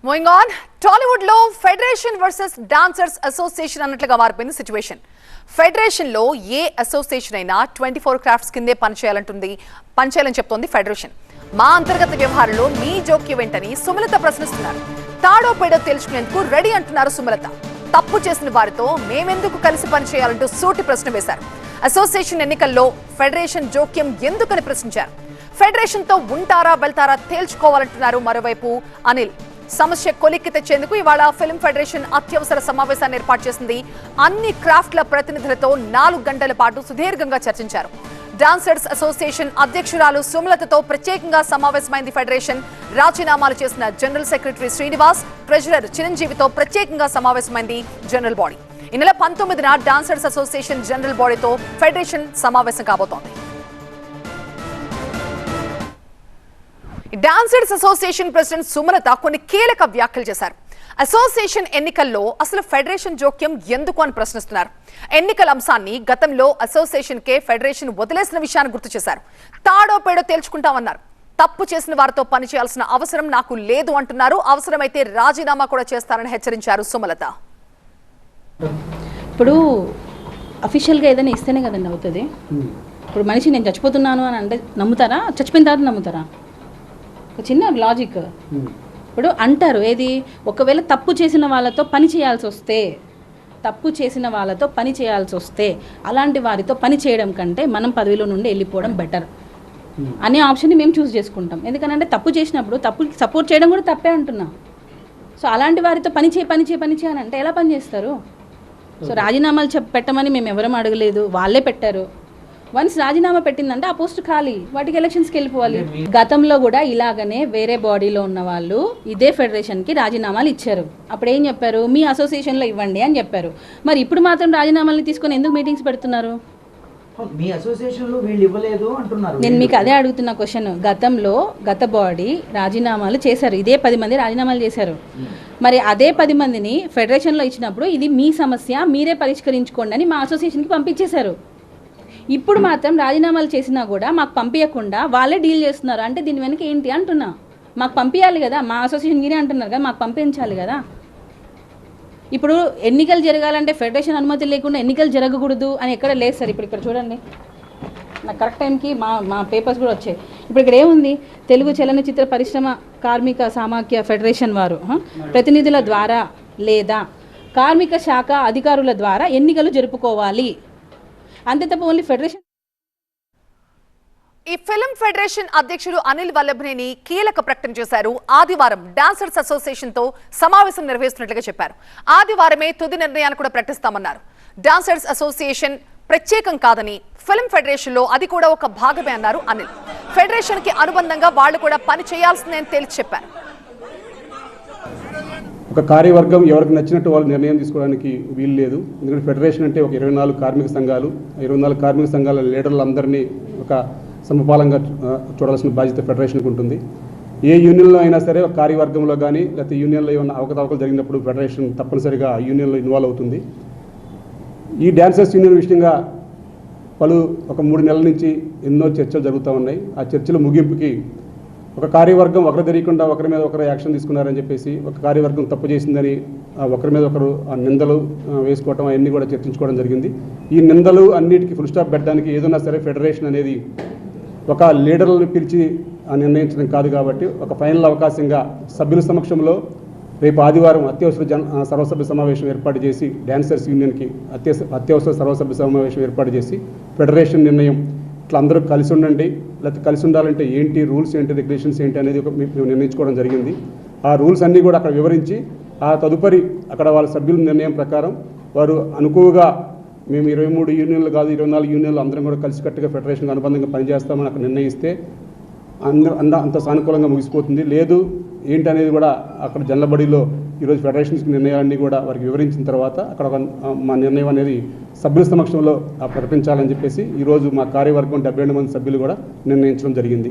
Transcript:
Moving on, Tollywood లో federation versus dancers association అన్నట్లుగా మారిపోయింది సిచ్యువేషన్. ఫెడరేషన్ లో ఏ అసోసియేషన్ అయినా 24 క్రాఫ్ట్స్ కిందే పనిచేయాలని చెప్తోంది ఫెడరేషన్. మా అంతర్గత వ్యవహారంలో మీ జోక్యం ఏంటని సుమలత ప్రశ్నిస్తున్నారు. తాడో పేడో తేల్చుకునేందుకు రెడీ అంటున్నారు సుమలత. తప్పు చేసిన వారితో మేమెందుకు కలిసి పనిచేయాలంటూ సూటి ప్రశ్న వేశారు. అసోసియేషన్ ఎన్నికల్లో ఫెడరేషన్ జోక్యం ఎందుకని ప్రశ్నించారు. ఫెడరేషన్ తో ఉంటారా వెళ్తారా తేల్చుకోవాలంటున్నారు మరోవైపు అనిల్. సమస్య కొలిక్కి తెచ్చేందుకు ఇవాళ ఫిల్మ్ ఫెడరేషన్ అత్యవసర సమావేశాన్ని ఏర్పాటు చేసింది. అన్ని క్రాఫ్ట్ల ప్రతినిధులతో 4 గంటల పాటు సుదీర్ఘంగా చర్చించారు. డాన్సర్స్ అసోసియేషన్ అధ్యక్షురాలు సుమలతతో ప్రత్యేకంగా సమావేశమైంది ఫెడరేషన్. రాజీనామాలు చేసిన జనరల్ సెక్రటరీ శ్రీనివాస్, ట్రెజరర్ చిరంజీవితో ప్రత్యేకంగా సమావేశమైంది జనరల్ బాడీ. ఈ నెల 19న డాన్సర్స్ అసోసియేషన్ జనరల్ బాడీతో ఫెడరేషన్ సమావేశం కాబోతోంది. డాన్సర్స్ అసోసియేషన్ ప్రెసిడెంట్ సుమలత కొన్ని కీలక వ్యాఖ్యలు చేశారు. అసోసియేషన్ ఎన్నికల్లో అసలు ఫెడరేషన్ జోక్యం ఎందుకు అని ప్రశ్నిస్తున్నారు. ఎన్నికల అంశాన్ని గతంలో అసోసియేషన్ కే ఫెడరేషన్ వదిలేసిన విషయాన్ని గుర్తు చేశారు. తాడో పేడో తేల్చుకుంటామన్నారు. తప్పు చేసిన వారితో పనిచేయాల్సిన అవసరం నాకు లేదు అంటున్నారు. అవసరమైతే రాజీనామా కూడా చేస్తారని హెచ్చరించారు సుమలత. ఇప్పుడు అఫీషియల్గా ఏదైనా ఇస్తేనే కదండి అవుతుంది. ఇప్పుడు మనిషి నేను చచ్చిపోతున్నాను అని అంటే నమ్ముతారా? చచ్చిపోయిన తర్వాత నమ్ముతారా? ఒక చిన్న లాజిక్. ఇప్పుడు అంటారు ఏది, ఒకవేళ తప్పు చేసిన వాళ్ళతో పని చేయాల్సి వస్తే అలాంటి వారితో పని చేయడం కంటే మనం పదవిలో నుండి వెళ్ళిపోవడం బెటర్ అనే ఆప్షన్ని మేము చూస్ చేసుకుంటాం. ఎందుకంటే తప్పు చేసినప్పుడు తప్పుకి సపోర్ట్ చేయడం కూడా తప్పే అంటున్నాం. సో అలాంటి వారితో పని చేయని అంటే ఎలా పని చేస్తారు? సో రాజీనామాలు పెట్టమని మేము ఎవరం అడగలేదు, వాళ్ళే పెట్టారు. వన్స్ రాజీనామా పెట్టిందంటే ఆ పోస్ట్ ఖాళీ, వాటికి ఎలక్షన్స్కి వెళ్ళిపోవాలి. గతంలో కూడా ఇలాగనే వేరే బాడీలో ఉన్న వాళ్ళు ఇదే ఫెడరేషన్కి రాజీనామాలు ఇచ్చారు. అప్పుడు ఏం చెప్పారు? మీ అసోసియేషన్లో ఇవ్వండి అని చెప్పారు. మరి ఇప్పుడు మాత్రం రాజీనామాలు తీసుకొని ఎందుకు మీటింగ్స్ పెడుతున్నారు? నేను మీకు అదే అడుగుతున్న క్వశ్చన్. గత బాడీ రాజీనామాలు చేశారు, ఇదే 10 మంది రాజీనామాలు చేశారు. మరి అదే 10 మందిని ఫెడరేషన్లో ఇచ్చినప్పుడు ఇది మీ సమస్య, మీరే పరిష్కరించుకోండి అని మా అసోసియేషన్కి పంపించేశారు. ఇప్పుడు మాత్రం రాజీనామాలు చేసినా కూడా మాకు పంపించకుండా వాళ్ళే డీల్ చేస్తున్నారు. అంటే దీని వెనక ఏంటి అంటున్నా? మాకు పంపించాలి కదా, మా అసోసియేషన్ మీరే అంటున్నారు కదా, మాకు పంపించాలి కదా. ఇప్పుడు ఎన్నికలు జరగాలంటే ఫెడరేషన్ అనుమతి లేకుండా ఎన్నికలు జరగకూడదు అని ఎక్కడ లేదు సార్. ఇప్పుడు ఇక్కడ చూడండి, నాకు కరెక్ట్ టైంకి మా పేపర్స్ కూడా వచ్చాయి. ఇప్పుడు ఇక్కడ ఏముంది? తెలుగు చలనచిత్ర పరిశ్రమ కార్మిక సమాఖ్య ఫెడరేషన్ వారు ప్రతినిధుల ద్వారా లేదా కార్మిక శాఖ అధికారుల ద్వారా ఎన్నికలు జరుపుకోవాలి, అంతే తప్ప ఓన్లీ ఫెడరేషన్. ఈ ఫిల్మ్ ఫెడరేషన్ అధ్యక్షుడు అనిల్ వల్లభనేని కీలక ప్రకటన చేశారు. ఆదివారం డాన్సర్స్ అసోసియేషన్ తో సమావేశం నిర్వహిస్తున్నట్లుగా చెప్పారు. ఆదివారమే తుది నిర్ణయాన్ని కూడా ప్రకటిస్తామన్నారు. డాన్సర్స్ అసోసియేషన్ ప్రత్యేకం కాదని, ఫిల్మ్ ఫెడరేషన్ లో అది కూడా ఒక భాగమే అన్నారు అనిల్. ఫెడరేషన్ కి అనుబంధంగా వాళ్ళు కూడా పని చేయాల్సిందే అని తేల్చి చెప్పారు. ఒక కార్యవర్గం ఎవరికి నచ్చినట్టు వాళ్ళు నిర్ణయం తీసుకోవడానికి వీలు లేదు. ఎందుకంటే ఫెడరేషన్ అంటే ఒక 24 కార్మిక సంఘాలు, 24 కార్మిక సంఘాల లీడర్లందరినీ ఒక సమపాలంగా చూడాల్సిన బాధ్యత ఫెడరేషన్కి ఉంటుంది. ఏ యూనియన్లో అయినా సరే ఒక కార్యవర్గంలో కానీ లేకపోతే యూనియన్లో ఏమైనా అవకతవకలు జరిగినప్పుడు ఫెడరేషన్ తప్పనిసరిగా ఆ యూనియన్లో ఇన్వాల్వ్ అవుతుంది. ఈ డాన్సర్స్ యూనియన్ విషయంగా ఒక 3 నెలల నుంచి ఎన్నో చర్చలు జరుగుతూ ఉన్నాయి. ఆ చర్చల ముగింపుకి ఒక కార్యవర్గం ఒకరు తెలియకుండా ఒకరి మీద ఒకరు యాక్షన్ తీసుకున్నారని చెప్పేసి, ఒక కార్యవర్గం తప్పు చేసిందని ఒకరి మీద ఒకరు ఆ నిందలు వేసుకోవటం అవన్నీ కూడా చర్చించుకోవడం జరిగింది. ఈ నిందలు అన్నిటికీ ఫుల్ స్టాప్ పెట్టడానికి ఏదైనా సరే ఫెడరేషన్ అనేది ఒక లీడర్లను పిలిచి నిర్ణయించడం కాదు. కాబట్టి ఒక ఫైనల్ అవకాశంగా సభ్యుల సమక్షంలో రేపు ఆదివారం అత్యవసర సర్వసభ్య సమావేశం ఏర్పాటు చేసి డాన్సర్స్ యూనియన్కి అత్యవసర సర్వసభ్య సమావేశం ఏర్పాటు చేసి ఫెడరేషన్ నిర్ణయం ఇట్లా అందరూ కలిసి ఉండండి, లేకపోతే కలిసి ఉండాలంటే ఏంటి, రూల్స్ ఏంటి, రెగ్యులేషన్స్ ఏంటి అనేది మేము నిర్ణయించుకోవడం జరిగింది. ఆ రూల్స్ అన్నీ కూడా అక్కడ వివరించి ఆ తదుపరి అక్కడ వాళ్ళ సభ్యుల నిర్ణయం ప్రకారం వారు అనుకువగా మేము 23 యూనియన్లు కాదు 24 యూనియన్లు అందరం కూడా కలిసికట్టుగా ఫెడరేషన్కి అనుబంధంగా పనిచేస్తామని అక్కడ నిర్ణయిస్తే అంత సానుకూలంగా ముగిసిపోతుంది. లేదు ఏంటి అనేది కూడా అక్కడ జనరల్ ఈరోజు ఫెడరేషన్స్కి నిర్ణయాలన్నీ కూడా వారికి వివరించిన తర్వాత అక్కడ మా నిర్ణయం అనేది సభ్యుల సమక్షంలో ప్రకటించాలని చెప్పేసి ఈరోజు మా కార్యవర్గం 72 మంది సభ్యులు కూడా నిర్ణయించడం జరిగింది.